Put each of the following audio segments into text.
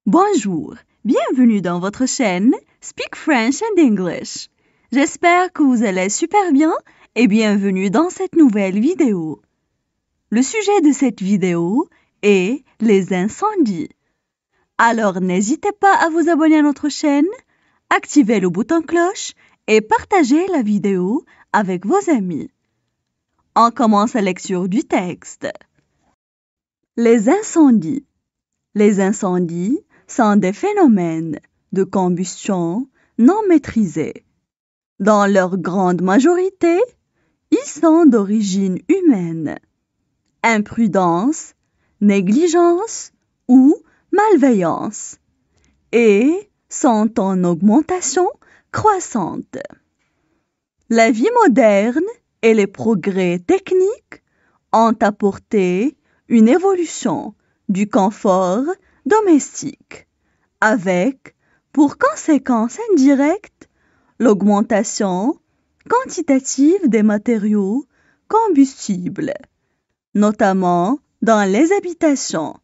Bonjour, bienvenue dans votre chaîne Speak French and English. J'espère que vous allez super bien et bienvenue dans cette nouvelle vidéo. Le sujet de cette vidéo est les incendies. Alors n'hésitez pas à vous abonner à notre chaîne, activez le bouton cloche et partagez la vidéo avec vos amis. On commence la lecture du texte. Les incendies. Les incendies sont des phénomènes de combustion non maîtrisés. Dans leur grande majorité, ils sont d'origine humaine. Imprudence, négligence ou malveillance et sont en augmentation croissante. La vie moderne et les progrès techniques ont apporté une évolution du confort domestique, avec, pour conséquence indirecte, l'augmentation quantitative des matériaux combustibles, notamment dans les habitations.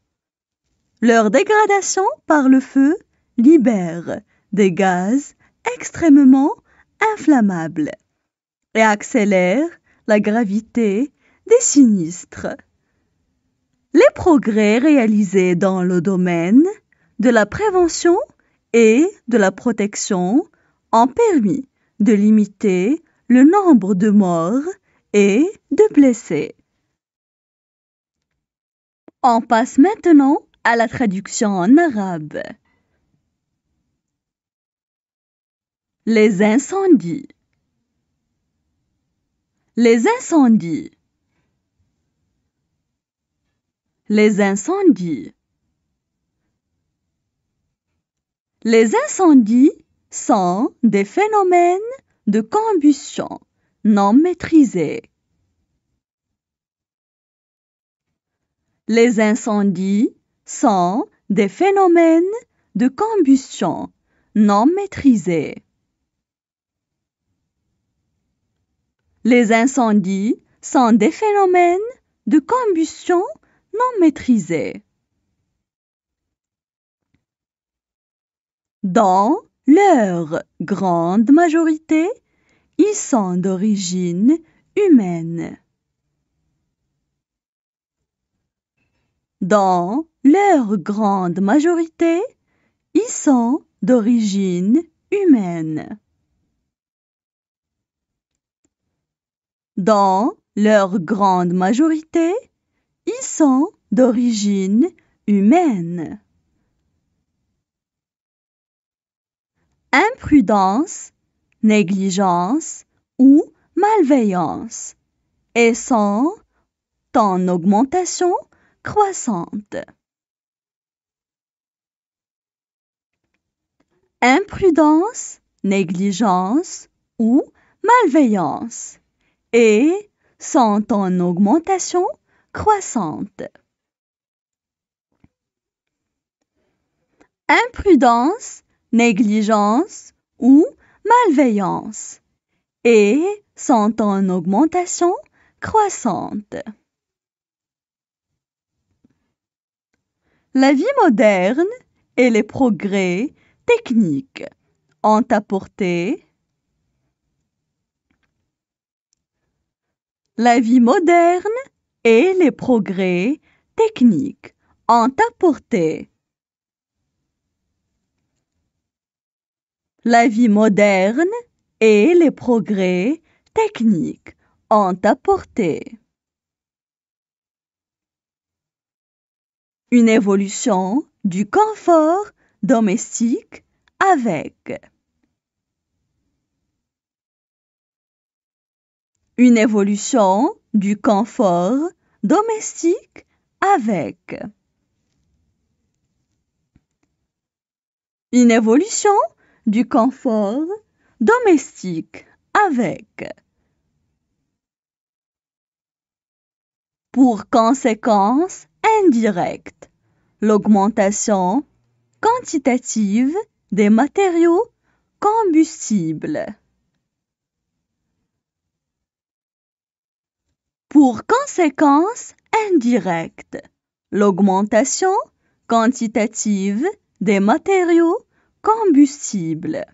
Leur dégradation par le feu libère des gaz extrêmement inflammables et accélère la gravité des sinistres. Les progrès réalisés dans le domaine de la prévention et de la protection ont permis de limiter le nombre de morts et de blessés. On passe maintenant à la traduction en arabe. Les incendies. Les incendies. Les incendies. Les incendies sont des phénomènes de combustion non maîtrisés. Les incendies sont des phénomènes de combustion non maîtrisés. Les incendies sont des phénomènes de combustion non maîtrisés. Dans leur grande majorité, ils sont d'origine humaine. Dans leur grande majorité, ils sont d'origine humaine. Dans leur grande majorité, ils sont d'origine humaine. Imprudence, négligence ou malveillance et sont en augmentation croissante. Imprudence, négligence ou malveillance et sont en augmentation croissante. Imprudence, négligence ou malveillance et sont en augmentation croissante. La vie moderne et les progrès techniques ont apporté. La vie moderne et les progrès techniques ont apporté. La vie moderne et les progrès techniques ont apporté une évolution du confort domestique avec une évolution du confort domestique avec une évolution du confort domestique avec pour conséquence indirecte l'augmentation quantitative des matériaux combustibles. Pour conséquence indirecte l'augmentation quantitative des matériaux combustibles.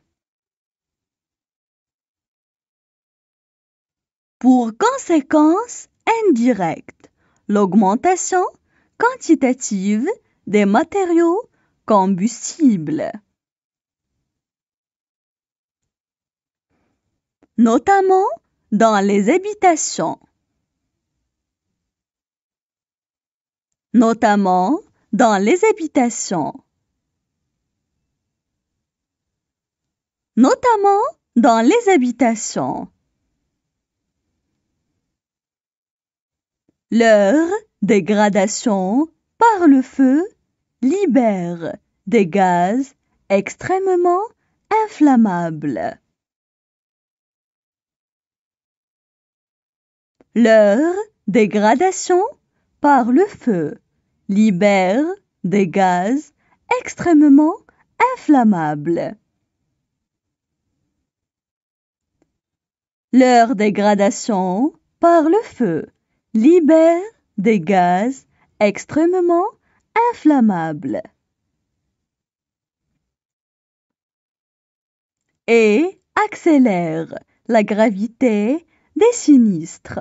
Pour conséquence indirecte, l'augmentation quantitative des matériaux combustibles, notamment dans les habitations. Notamment dans les habitations. Notamment dans les habitations. Leur dégradation par le feu libère des gaz extrêmement inflammables. Leur dégradation par le feu libère des gaz extrêmement inflammables. Leur dégradation par le feu libère des gaz extrêmement inflammables. Et accélère la gravité des sinistres.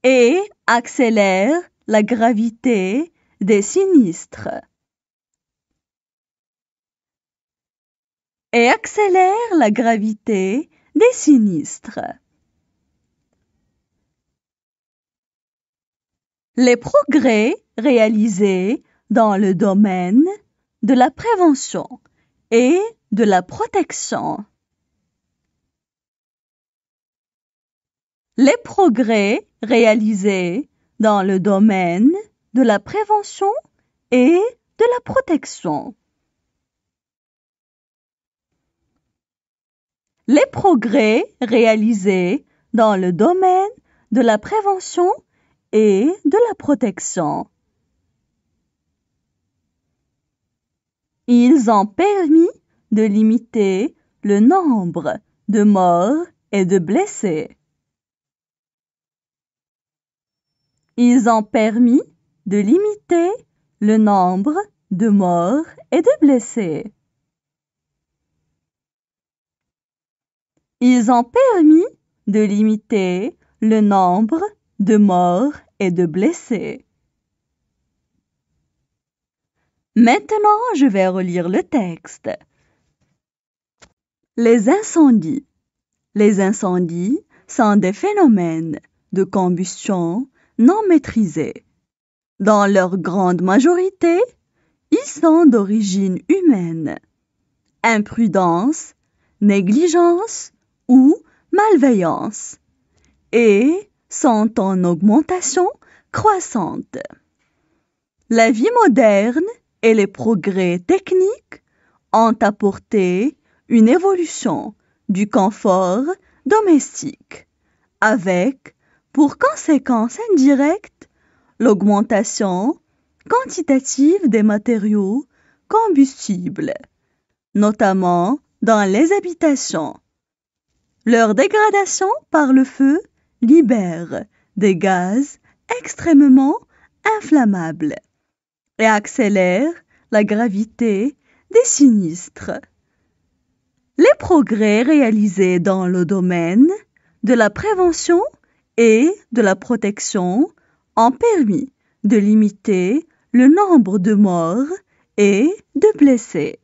Et accélère la gravité des sinistres. Et accélère la gravité des sinistres. Les progrès réalisés dans le domaine de la prévention et de la protection. Les progrès réalisés dans le domaine de la prévention et de la protection. Les progrès réalisés dans le domaine de la prévention et de la protection. Ils ont permis de limiter le nombre de morts et de blessés. Ils ont permis de limiter le nombre de morts et de blessés. Ils ont permis de limiter le nombre de morts et de blessés. Maintenant, je vais relire le texte. Les incendies. Les incendies sont des phénomènes de combustion non maîtrisés. Dans leur grande majorité, ils sont d'origine humaine. Imprudence, négligence ou malveillance et sont en augmentation croissante. La vie moderne et les progrès techniques ont apporté une évolution du confort domestique, avec, pour conséquence indirecte, l'augmentation quantitative des matériaux combustibles, notamment dans les habitations. Leur dégradation par le feu libère des gaz extrêmement inflammables et accélère la gravité des sinistres. Les progrès réalisés dans le domaine de la prévention et de la protection ont permis de limiter le nombre de morts et de blessés.